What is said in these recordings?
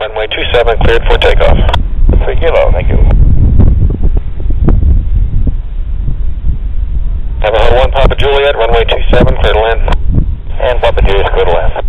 Runway 27, cleared for takeoff. 3 kilo, thank you. Navajo 1 Papa Juliet, runway 27, clear to land. And Papa Juliet, clear to land.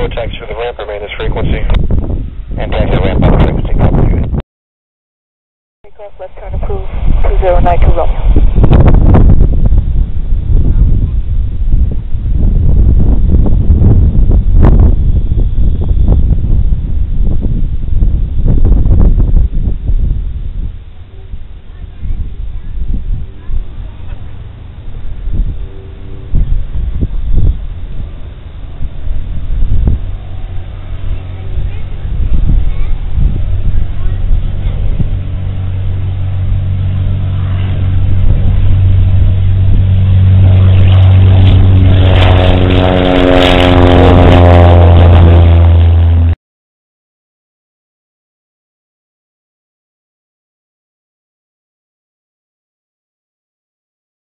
Taxi to the ramp, remain this frequency. And taxi to the ramp on the frequency. Takeoff, left turn approved, 2092 Romeo.